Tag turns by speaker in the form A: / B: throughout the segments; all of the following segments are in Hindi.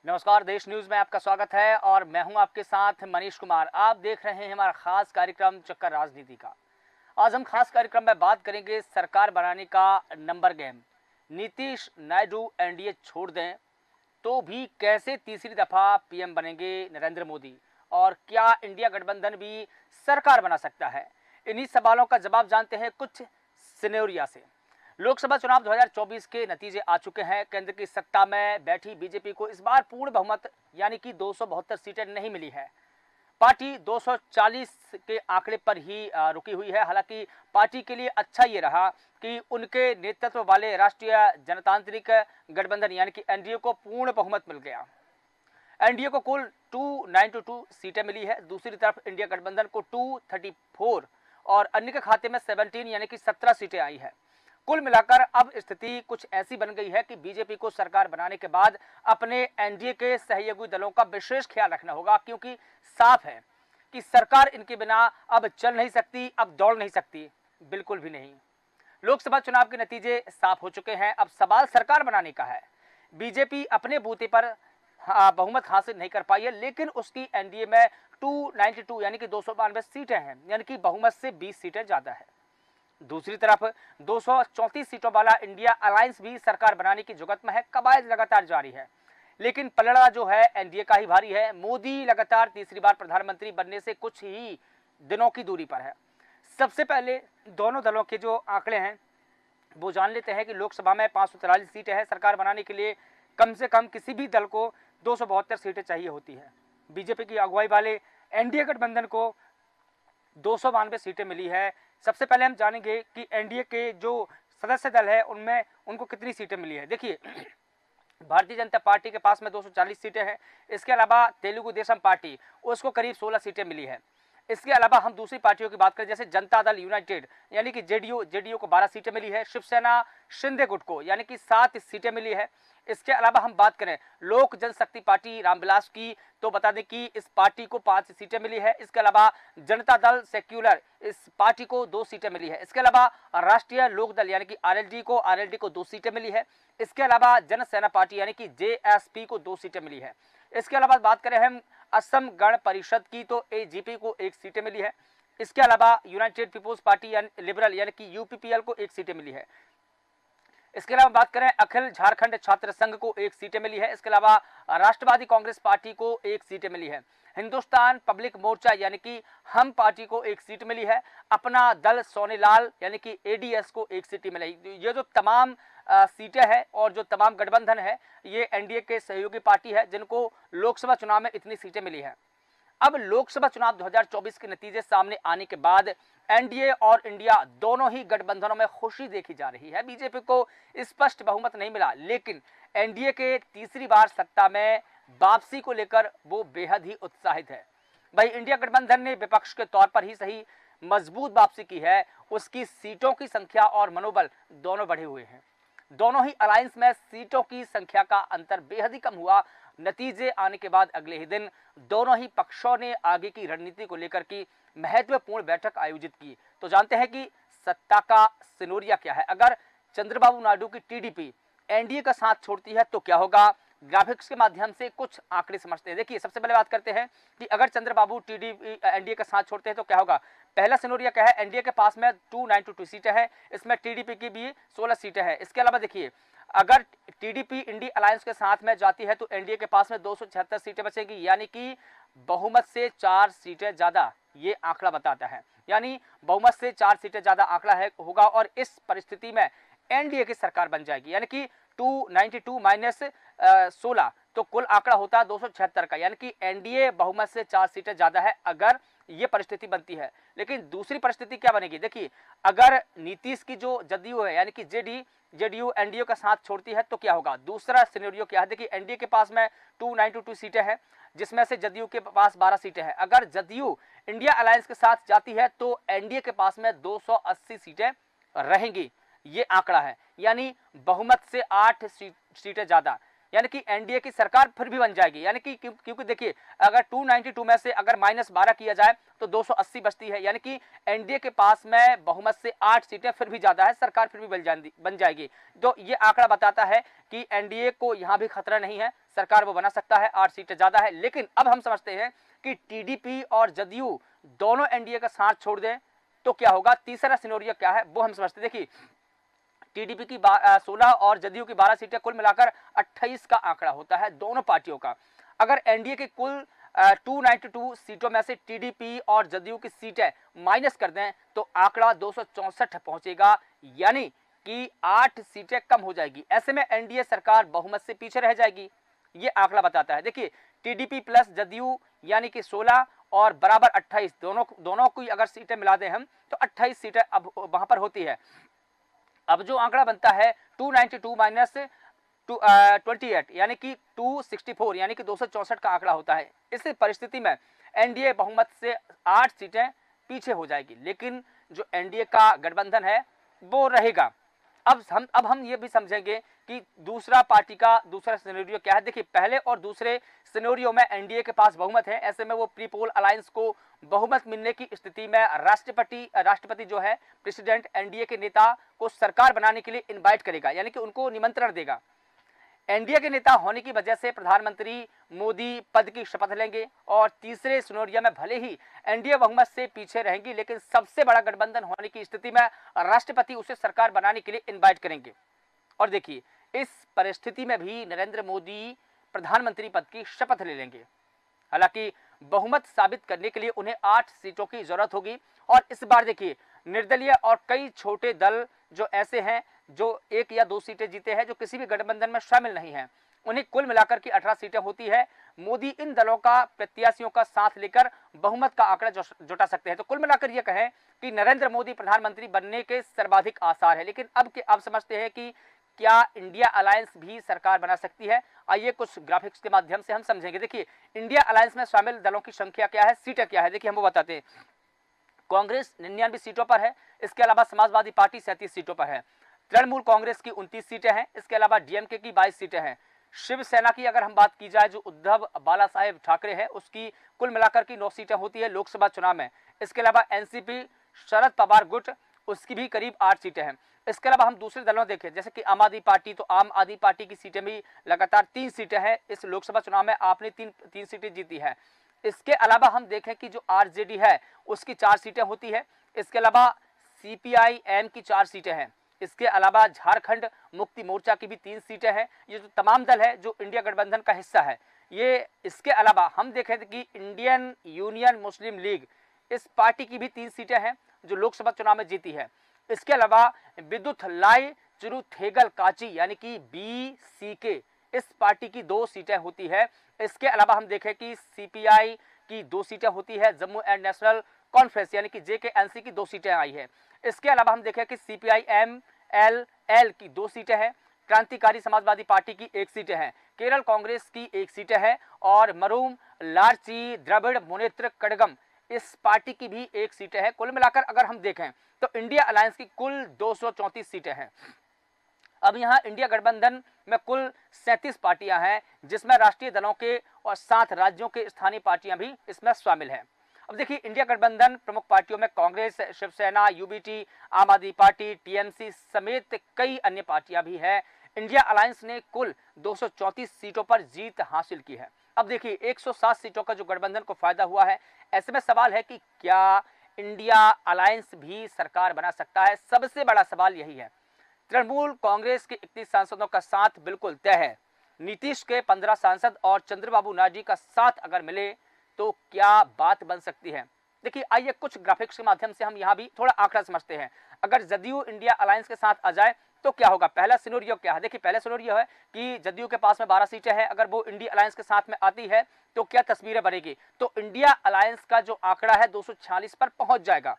A: नमस्कार, देश न्यूज में आपका स्वागत है और मैं हूं आपके साथ मनीष कुमार। आप देख रहे हैं हमारा खास कार्यक्रम चक्कर राजनीति का। आज हम खास कार्यक्रम में बात करेंगे सरकार बनाने का number game. Nitish Naidu NDA छोड़ दें तो भी कैसे तीसरी दफा पीएम बनेंगे नरेंद्र मोदी, और क्या इंडिया गठबंधन भी सरकार बना सकता है? इन्हीं सवालों का जवाब जानते हैं कुछ सिनेरियो से। लोकसभा चुनाव 2024 के नतीजे आ चुके हैं। केंद्र की सत्ता में बैठी बीजेपी को इस बार पूर्ण बहुमत यानी कि 272 सीटें नहीं मिली है। पार्टी 240 के आंकड़े पर ही रुकी हुई है। हालांकि पार्टी के लिए अच्छा ये रहा कि उनके नेतृत्व वाले राष्ट्रीय जनतांत्रिक गठबंधन यानी कि एनडीए को पूर्ण बहुमत मिल गया। एनडीए को कुल 292 सीटें मिली है। दूसरी तरफ इंडिया गठबंधन को 234 और अन्य के खाते में 17 यानी कि 17 सीटें आई है। कुल मिलाकर अब स्थिति कुछ ऐसी बन गई है कि बीजेपी को सरकार बनाने के बाद अपने एनडीए के सहयोगी दलों का विशेष ख्याल रखना होगा, क्योंकि साफ है कि सरकार इनके बिना अब चल नहीं सकती, अब दौड़ नहीं सकती, बिल्कुल भी नहीं। लोकसभा चुनाव के नतीजे साफ हो चुके हैं। अब सवाल सरकार बनाने का है। बीजेपी अपने बूते पर बहुमत हासिल नहीं कर पाई है, लेकिन उसकी एनडीए में 292 यानी कि 292 सीटें हैं, यानी कि बहुमत से 20 सीटें ज्यादा है। दूसरी तरफ 234 सीटों वाला इंडिया अलायंस भी सरकार बनाने की जुगत में है। कवायद लगातार जारी है, लेकिन पलड़ा जो है एनडीए का ही भारी है। मोदी लगातार तीसरी बार प्रधानमंत्री बनने से कुछ ही दिनों की दूरी पर है। सबसे पहले दोनों दलों के जो आंकड़े हैं वो जान लेते हैं कि लोकसभा में 543 सीटें हैं। सरकार बनाने के लिए कम से कम किसी भी दल को 272 सीटें चाहिए होती है। बीजेपी की अगुवाई वाले एनडीए गठबंधन को 292 सीटें मिली है। सबसे पहले हम जानेंगे कि एनडीए के जो सदस्य दल है उनमें उनको कितनी सीटें मिली है। देखिए, भारतीय जनता पार्टी के पास में 240 सीटें हैं। इसके अलावा तेलुगु देशम पार्टी, उसको करीब 16 सीटें मिली है। इसके अलावा हम दूसरी पार्टियों की बात करें, जैसे जनता दल यूनाइटेड यानी कि जेडीयू को 12 सीटें मिली है। शिवसेना शिंदे गुट को यानी कि 7 सीटें मिली है। इसके अलावा हम बात करें लोक जनशक्ति पार्टी रामविलास की, तो बता दें कि इस पार्टी को 5 सीटें मिली है। इसके अलावा जनता दल सेक्युलर, इस पार्टी को 2 सीटें मिली है। इसके अलावा राष्ट्रीय लोक दल यानी कि आरएलडी को 2 सीटें मिली है। इसके अलावा जन सेना पार्टी यानी कि जेएसपी को 2 सीटें मिली है। इसके अलावा बात करें हम असम गण परिषद की, तो एजीपी को 1 सीटें मिली है। इसके अलावा यूनाइटेड पीपुल्स पार्टी यानी लिबरल यानी कि यूपीपीएल को 1 सीटें मिली है। इसके अलावा बात करें अखिल झारखंड छात्र संघ को 1 सीटें मिली है। इसके अलावा राष्ट्रवादी कांग्रेस पार्टी को 1 सीटें मिली है। हिंदुस्तान पब्लिक मोर्चा यानी कि हम पार्टी को 1 सीट मिली है। अपना दल सोनेलाल यानी कि एडीएस को 1 सीट मिली। ये जो तमाम सीटें हैं और जो तमाम गठबंधन है, ये एनडीए के सहयोगी पार्टी है जिनको लोकसभा चुनाव में इतनी सीटें मिली है। अब लोकसभा चुनाव 2024 के नतीजे सामने आने के बाद एनडीए और इंडिया दोनों ही गठबंधनों में खुशी देखी जा रही है। बीजेपी को स्पष्ट बहुमत नहीं मिला, लेकिन एनडीए के तीसरी बार सत्ता में वापसी को लेकर वो बेहद ही उत्साहित है। भाई, इंडिया गठबंधन ने विपक्ष के तौर पर ही सही मजबूत वापसी की है। उसकी सीटों की संख्या और मनोबल दोनों बढ़े हुए हैं। दोनों ही अलायंस में सीटों की संख्या का अंतर बेहद ही कम हुआ। नतीजे आने के बाद अगले ही दिन दोनों ही पक्षों ने आगे की रणनीति को लेकर की महत्वपूर्ण बैठक आयोजित की। तो जानते हैं कि सत्ता का सिनोरिया क्या है। अगर चंद्रबाबू नायडू की टीडीपी एनडीए का साथ छोड़ती है तो क्या होगा, ग्राफिक्स के माध्यम से कुछ आंकड़े समझते हैं। देखिए, सबसे पहले बात करते हैं कि अगर चंद्रबाबू टीडीपी एनडीए का साथ छोड़ते हैं तो क्या होगा। पहला सिनोरिया क्या है, एनडीए के पास में 292 सीटें हैं, इसमें टीडीपी की भी 16 सीटें हैं। इसके अलावा देखिए, अगर टीडीपी इंडी अलायंस के साथ में जाती है तो एनडीए के पास में 276 सीटें बचेगी, यानी कि बहुमत से 4 सीटें ज्यादा, ये आंकड़ा बताता है। यानी बहुमत से 4 सीटें ज्यादा आंकड़ा है होगा, और इस परिस्थिति में एनडीए की सरकार बन जाएगी। यानी कि 292 माइनस 16 तो कुल आंकड़ा होता है 276 का, यानी कि एनडीए बहुमत से 4 सीटें ज्यादा है अगर ये परिस्थिति बनती है। लेकिन दूसरी परिस्थिति क्या बनेगी, देखिए, अगर नीतीश की जो जदयू है यानी कि जेडीयू एनडीए का साथ छोड़ती है तो क्या होगा। दूसरा सिनेरियो क्या है, देखिए, एनडीए के पास में 292 सीटें हैं, जिसमें से जदयू के पास 12 सीटें हैं। अगर जदयू इंडिया अलायंस के साथ जाती है तो एनडीए के पास में 280 सीटें रहेंगी, ये आंकड़ा है। यानी बहुमत से 8 सीटें ज्यादा। यानी कि एनडीए की सरकार फिर भी बन जाएगी। यानी कि क्योंकि देखिए अगर 292 में से अगर -12 किया जाए तो 280 बचती है, यानी कि एनडीए के पास में बहुमत से 8 सीटें फिर भी ज्यादा है, सरकार फिर भी बन जाएगी। तो ये आंकड़ा बताता है कि एनडीए को यहां भी खतरा नहीं है, सरकार वो बना सकता है, 8 सीटें ज्यादा है। लेकिन अब हम समझते हैं कि टीडीपी और जदयू दोनों एनडीए का साथ छोड़ दें तो क्या होगा, तीसरा सिनेरियो क्या है वो हम समझते हैं। देखिए टीडीपी की 16 और जदयू की 12 सीटें, कुल मिलाकर 28 का आंकड़ा होता है दोनों पार्टियों का। अगर एनडीए की कुल 292 सीटों में से टीडीपी और जदयू की सीटें माइनस कर दें तो आंकड़ा 264 पहुंचेगा, यानी कि 8 सीटें कम हो जाएगी। ऐसे में एनडीए सरकार बहुमत से पीछे रह जाएगी, ये आंकड़ा बताता है। देखिए टीडीपी प्लस जदयू यानी कि 16 और बराबर 28, दोनों की अगर सीटें मिला दें हम तो 28 सीटें अब वहां पर होती है। अब जो आंकड़ा बनता है 292 माइनस 28 यानी कि 264, यानी कि 264 का आंकड़ा होता है। इस परिस्थिति में एनडीए बहुमत से 8 सीटें पीछे हो जाएगी, लेकिन जो एनडीए का गठबंधन है वो रहेगा। अब हम ये भी समझेंगे कि दूसरा पार्टी का दूसरा सिनेरियो क्या है। देखिए पहले और दूसरे सिनेरियो में एनडीए के पास बहुमत है, ऐसे में वो प्री पोल अलायंस को बहुमत मिलने की स्थिति में राष्ट्रपति जो है प्रेसिडेंट एनडीए के नेता को सरकार बनाने के लिए इनवाइट करेगा, यानी कि उनको निमंत्रण देगा। एनडीए के नेता होने की वजह से प्रधानमंत्री मोदी पद की शपथ लेंगे और तीसरे सिनेरियो में भले ही एनडीए बहुमत से पीछे रहेंगी, लेकिन सबसे बड़ा गठबंधन होने की स्थिति में राष्ट्रपति उसे सरकार बनाने के लिए इनवाइट करेंगे। और देखिए इस परिस्थिति में भी नरेंद्र मोदी प्रधानमंत्री पद की शपथ ले लेंगे। हालांकि बहुमत साबित करने के लिए उन्हें 8 सीटों की जरूरत होगी, और इस बार देखिए निर्दलीय और कई छोटे दल जो ऐसे हैं जो 1 या 2 सीटें जीते हैं, जो किसी भी गठबंधन में शामिल नहीं हैं, उन्हें कुल मिलाकर की 18 सीटें होती है। मोदी इन दलों का प्रत्याशियों का साथ लेकर बहुमत का आंकड़ा जुटा सकते हैं। तो कुल मिलाकर यह कहें कि नरेंद्र मोदी प्रधानमंत्री बनने के सर्वाधिक आसार है। लेकिन अब समझते हैं कि क्या इंडिया अलायंस भी सरकार बना सकती है। आइए कुछ ग्राफिक्स के माध्यम से हम समझेंगे। देखिए इंडिया अलायंस में शामिल दलों की संख्या क्या है, सीटें क्या है, देखिए हम वो बताते हैं। कांग्रेस 99 सीटों पर है, इसके अलावा समाजवादी पार्टी 37 सीटों पर है, तृणमूल कांग्रेस की 29 सीटें हैं, इसके अलावा डीएमके की 22 सीटें हैं। शिवसेना की अगर हम बात की जाए, जो उद्धव बाला साहेब ठाकरे है, उसकी कुल मिलाकर की 9 सीटें होती है लोकसभा चुनाव में। इसके अलावा एनसीपी शरद पवार गुट, उसकी भी करीब 8 सीटें हैं। इसके अलावा हम दूसरे दलों देखें जैसे कि आम आदमी पार्टी, तो आम आदमी पार्टी की सीटें भी लगातार 3 सीटें हैं। इस लोकसभा चुनाव में आपने तीन सीटें जीती है। इसके अलावा हम देखें कि जो आरजेडी है उसकी 4 सीटें होती है। इसके अलावा सीपीआईएम की 4 सीटें हैं। इसके अलावा झारखंड मुक्ति मोर्चा की भी 3 सीटें हैं। ये जो तमाम दल है जो इंडिया गठबंधन का हिस्सा है ये। इसके अलावा हम देखें कि इंडियन यूनियन मुस्लिम लीग, इस पार्टी की भी 3 सीटें हैं जो लोकसभा चुनाव में जीती है। इसके अलावा विद्युत लाई चिरुथेगल काची यानी कि बीसीके, इस पार्टी की 2 सीटें होती है। इसके अलावा हम देखें कि सीपीआई की 2 सीटें होती है। जम्मू एंड नेशनल कॉन्फ्रेंस यानी कि जेकेएनसी की 2 सीटें आई है। इसके अलावा हम देखें कि सीपीआईएमएल की 2 सीटें हैं। क्रांतिकारी समाजवादी पार्टी की 1 सीटें हैं। केरल कांग्रेस की 1 सीटें हैं और मरूम लारची द्रविड़ मुनेत्र कड़गम, इस पार्टी की भी 1 सीटें हैं। कुल मिलाकर अगर हम देखें तो इंडिया अलायंस की कुल 234 सीटें हैं। अब यहाँ इंडिया गठबंधन में कुल 37 पार्टियां हैं, जिसमें राष्ट्रीय दलों के और 7 राज्यों के स्थानीय पार्टियां भी इसमें शामिल हैं। अब देखिए इंडिया गठबंधन प्रमुख पार्टियों में कांग्रेस, शिवसेना, यूबीटी, आम आदमी पार्टी, टीएमसी समेत कई अन्य पार्टियां भी हैं। इंडिया अलायंस ने कुल 234 सीटों पर जीत हासिल की है। अब देखिए 107 सीटों का जो गठबंधन को फायदा हुआ है, ऐसे में सवाल है कि क्या इंडिया अलायंस भी सरकार बना सकता है। सबसे बड़ा सवाल यही है। तृणमूल कांग्रेस के 31 सांसदों का साथ बिल्कुल तय है। नीतीश के 15 सांसद और चंद्रबाबू नायडू का साथ अगर मिले तो क्या बात बन सकती है। देखिए आइए कुछ ग्राफिक्स के माध्यम से हम यहाँ भी थोड़ा आंकड़ा समझते हैं। अगर जदयू इंडिया अलायंस के साथ आ जाए तो क्या होगा। पहला सिनेरियो क्या है, देखिए पहला सिनेरियो है कि जदयू के पास में 12 सीटें हैं, अगर वो इंडिया अलायंस के साथ में आती है तो क्या तस्वीरें बनेगी। तो इंडिया अलायंस का जो आंकड़ा है 246 पर पहुंच जाएगा,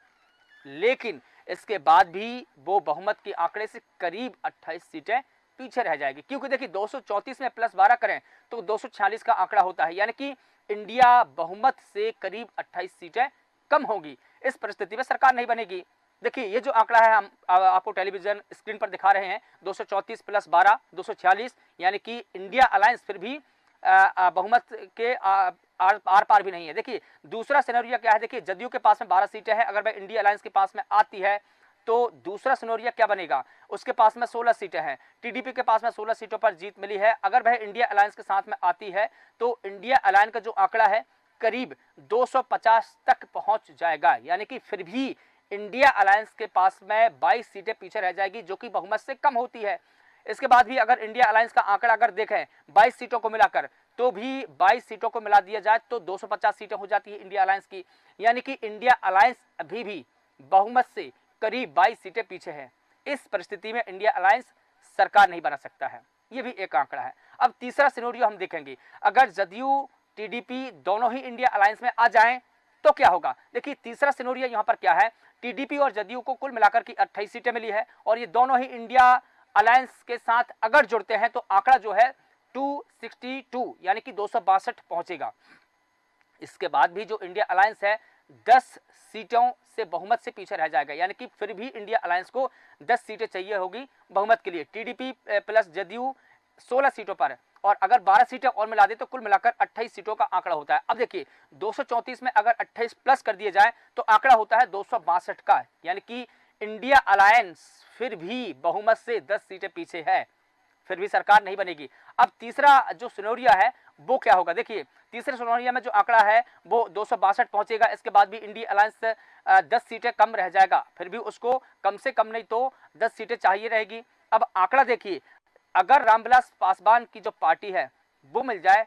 A: लेकिन इसके बाद भी वो बहुमत के आंकड़े से करीब 28 सीटें पीछे रह जाएगी। क्योंकि देखिए 234 में प्लस 12 करें तो 246 का आंकड़ा होता है, यानी कि इंडिया बहुमत से करीब 28 सीटें कम होगी। इस परिस्थिति में सरकार नहीं बनेगी। देखिए ये जो आंकड़ा है हम आपको टेलीविजन स्क्रीन पर दिखा रहे हैं, 234 प्लस 12 246, यानी कि इंडिया अलायंस फिर भी बहुमत के आर पार भी नहीं है। देखिए दूसरा सिनेरियो क्या है, देखिए जदयू के पास में 12 सीटें हैं, अगर वह इंडिया अलायंस के पास में आती है तो दूसरा सिनेरियो क्या बनेगा, उसके पास में 16 सीटें हैं, टीडीपी के पास में 16 सीटों पर जीत मिली है। अगर वह इंडिया अलायंस के साथ में आती है तो इंडिया अलायंस का जो आंकड़ा है करीब 250 तक पहुंच जाएगा, यानी कि फिर भी इंडिया अलायंस के पास में 22 सीटें पीछे रह जाएगी, जो कि बहुमत से कम होती है। इसके बाद भी अगर इंडिया अलायंस का आंकड़ा अगर देखें 22 सीटों को मिलाकर, तो भी 22 सीटों को मिला दिया जाए तो 250 सीटें हो जाती है इंडिया अलायंस की, यानी कि इंडिया अलायंस अभी भी बहुमत से करीब 22 सीटें पीछे है। इस परिस्थिति में इंडिया अलायंस सरकार नहीं बना सकता है, ये भी एक आंकड़ा है। अब तीसरा सिनेरियो हम देखेंगे, अगर जदयू टीडीपी दोनों ही इंडिया अलायंस में आ जाएं तो क्या होगा। देखिए तीसरा सिनेरियो यहाँ पर क्या है, टीडीपी और जदयू को कुल मिलाकर की 28 सीटें मिली है और ये दोनों ही इंडिया अलायंस के साथ अगर जुड़ते हैं तो आंकड़ा जो है 262 यानी कि 262 पहुंचेगा। इसके बाद भी जो इंडिया अलायंस है 10 सीटों से बहुमत से पीछे रह जाएगा, यानी कि फिर भी इंडिया अलायंस को 10 सीटें चाहिए होगी बहुमत के लिए। टीडीपी प्लस जदयू 16 सीटों पर, और अगर 12 सीटें और मिला दे तो कुल मिलाकर 28 सीटों का आंकड़ा होता है। अब देखिए 234 में अगर 28 प्लस कर दिए जाए तो आंकड़ा होता है 262 का, यानी कि इंडिया अलायंस फिर भी बहुमत से 10 सीटें पीछे है, फिर भी सरकार नहीं बनेगी। अब तीसरा जो सिनेरियो है वो क्या होगा, देखिए तीसरे सिनेरियो में जो आंकड़ा है वो 262 पहुंचेगा। इसके बाद भी इंडिया अलायंस 10 सीटें कम रह जाएगा, फिर भी उसको कम से कम नहीं तो 10 सीटें चाहिए रहेगी। अब आंकड़ा देखिए, अगर रामविलास पासवान की जो पार्टी है वो मिल जाए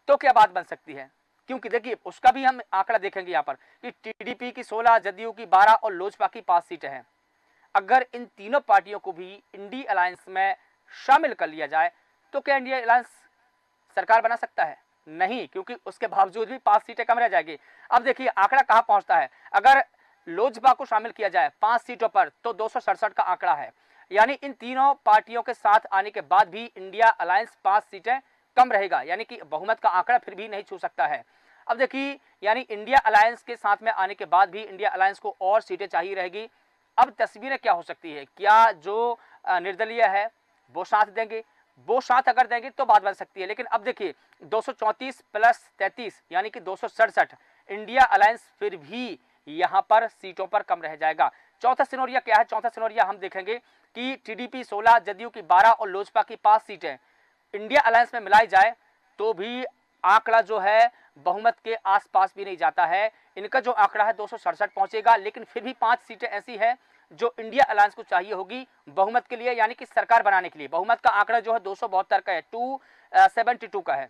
A: तो क्या बात बन सकती है, क्योंकि देखिए उसका भी हम आंकड़ा देखेंगे यहाँ पर कि टीडीपी की 16, जदयू की 12 और लोजपा की 5 सीटें हैं। अगर इन तीनों पार्टियों को भी इंडिया अलायंस में शामिल कर लिया जाए तो क्या इंडिया अलायंस सरकार बना सकता है? नहीं, क्योंकि उसके बावजूद भी 5 सीटें कम रह जाएगी। अब देखिए आंकड़ा कहां पहुंचता है, अगर लोजपा को शामिल किया जाए 5 सीटों पर तो 267 का आंकड़ा है, यानी इन तीनों पार्टियों के साथ आने के बाद भी इंडिया अलायंस 5 सीटें कम रहेगा, यानी कि बहुमत का आंकड़ा फिर भी नहीं छू सकता है। अब देखिए यानी इंडिया अलायंस के साथ में आने के बाद भी इंडिया अलायंस को और सीटें चाहिए रहेगी। अब तस्वीरें क्या हो सकती है, क्या जो निर्दलीय है वो साथ देंगे, वो साथ अगर देंगे तो बात बन सकती है। लेकिन अब देखिए 234 प्लस 33 यानी कि 267, इंडिया अलायंस फिर भी यहां पर सीटों पर कम रह जाएगा। चौथा सिनेरियो क्या है, चौथा सिनेरियो हम देखेंगे कि टीडीपी 16, जदयू की 12 और लोजपा की 5 सीटें इंडिया अलायंस में मिलाई जाए तो भी आंकड़ा जो है बहुमत के आसपास भी नहीं जाता है। इनका जो आंकड़ा है 267 पहुंचेगा, लेकिन फिर भी 5 सीटें ऐसी है जो इंडिया अलायंस को चाहिए होगी बहुमत के लिए, यानी कि सरकार बनाने के लिए। बहुमत का आंकड़ा जो है 272 का है, 272 का है,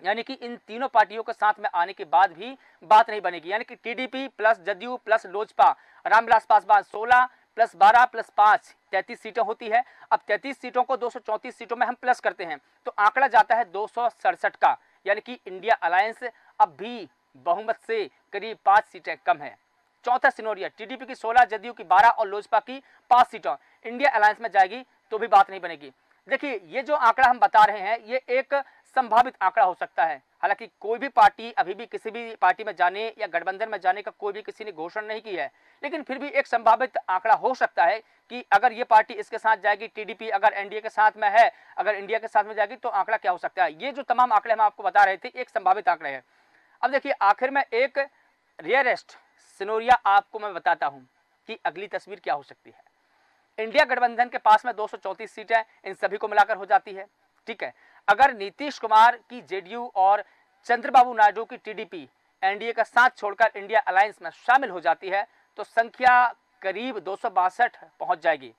A: यानी कि इन तीनों पार्टियों के साथ में आने के बाद भी बात नहीं बनेगी। यानी कि TDP plus JDU plus LJP, Ram Vilas Paswan 16 plus 12 plus 5 33 सीटें होती है। अब 33 सीटों को 234 सीटों में हम प्लस करते हैं तो आंकड़ा जाता है 267 का, यानी कि इंडिया अलायंस अब भी बहुमत से करीब 5 सीटें कम है। चौथा सिनेरियो, टीडीपी की 16, जदयू की 12 और लोजपा की 5 सीटें इंडिया अलायंस में जाएगी तो भी बात नहीं बनेगी। देखिए ये जो आंकड़ा हम बता रहे हैं ये एक संभावित आंकड़ा हो सकता है, हालांकि कोई भी पार्टी अभी भी किसी भी पार्टी में जाने या गठबंधन में जाने का कोई भी किसी ने घोषणा नहीं की है, लेकिन फिर भी एक संभावित आंकड़ा हो सकता है कि अगर ये पार्टी इसके साथ जाएगी, टीडीपी अगर एनडीए के साथ में है, अगर इंडिया के साथ में जाएगी तो आंकड़ा क्या हो सकता है। ये जो तमाम आंकड़े हम आपको बता रहे थे एक संभावित आंकड़े हैं। अब देखिए आखिर में एक रियरेस्ट सिनेरियो आपको मैं बताता हूं कि अगली तस्वीर क्या हो सकती है। इंडिया गठबंधन के पास में 234 सीटें इन सभी को मिलाकर हो जाती है, ठीक है। अगर नीतीश कुमार की जेडीयू और चंद्रबाबू नायडू की टीडीपी एनडीए का साथ छोड़कर इंडिया अलायंस में शामिल हो जाती है तो संख्या करीब 262 पहुंच जाएगी।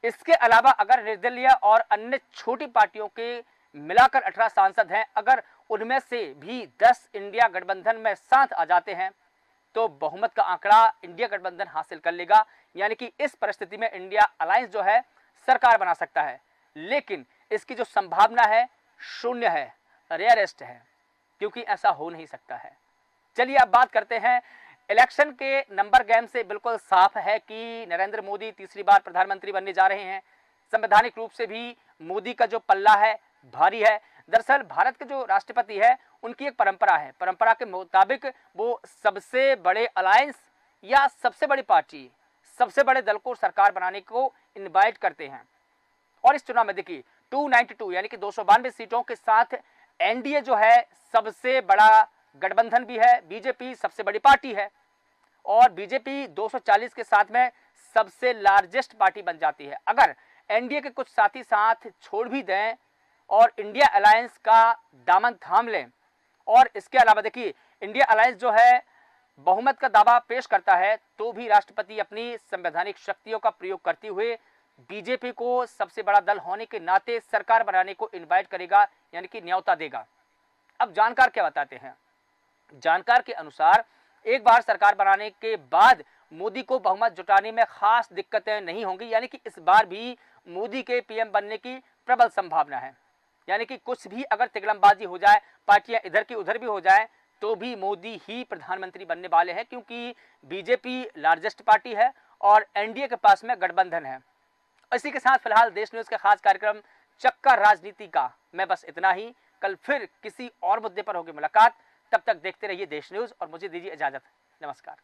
A: इसके अलावा अगर निर्दलीय और अन्य छोटी पार्टियों के मिलाकर 18 सांसद हैं, अगर उनमें से भी 10 इंडिया गठबंधन में साथ आ जाते हैं तो बहुमत का आंकड़ा इंडिया गठबंधन हासिल कर लेगा, यानी कि इस परिस्थिति में इंडिया अलायंस जो है सरकार बना सकता है। लेकिन इसकी जो संभावना है शून्य है, रेयरेस्ट है, क्योंकि ऐसा हो नहीं सकता है। चलिए अब बात करते हैं इलेक्शन के नंबर गेम से बिल्कुल साफ है कि नरेंद्र मोदी तीसरी बार प्रधानमंत्री बनने जा रहे हैं। संवैधानिक रूप से भी मोदी का जो पल्ला है भारी है। दरअसल भारत के जो राष्ट्रपति है उनकी एक परंपरा है, परंपरा के मुताबिक वो सबसे बड़े अलायंस या सबसे बड़ी पार्टी सबसे बड़े दल को सरकार बनाने को इनवाइट करते हैं। और इस चुनाव में देखिए 292 यानी कि 292 सीटों के साथ एनडीए जो है सबसे बड़ा गठबंधन भी है, बीजेपी सबसे बड़ी पार्टी है और बीजेपी 240 के साथ में सबसे लार्जेस्ट पार्टी बन जाती है। अगर एनडीए के कुछ साथी साथ छोड़ भी दें और इंडिया अलायंस का दामन थाम लें, और इसके अलावा देखिए इंडिया अलायंस जो है बहुमत का दावा पेश करता है, तो भी राष्ट्रपति अपनी संवैधानिक शक्तियों का प्रयोग करते हुए बीजेपी को सबसे बड़ा दल होने के नाते सरकार बनाने को इनवाइट करेगा, यानी कि न्योता देगा। अब जानकार क्या बताते हैं, जानकार के अनुसार एक बार सरकार बनाने के बाद मोदी को बहुमत जुटाने में खास दिक्कतें नहीं होंगी, यानी कि इस बार भी मोदी के पीएम बनने की प्रबल संभावना है। यानी कि कुछ भी अगर तिगड़मबाजी हो जाए, पार्टियां इधर की उधर भी हो जाए, तो भी मोदी ही प्रधानमंत्री बनने वाले हैं, क्योंकि बीजेपी लार्जेस्ट पार्टी है और एनडीए के पास में गठबंधन है। इसी के साथ फिलहाल देश न्यूज के खास कार्यक्रम चक्कर राजनीति का मैं बस इतना ही। कल फिर किसी और मुद्दे पर होगी मुलाकात, तब तक देखते रहिए देश न्यूज और मुझे दीजिए इजाजत। नमस्कार।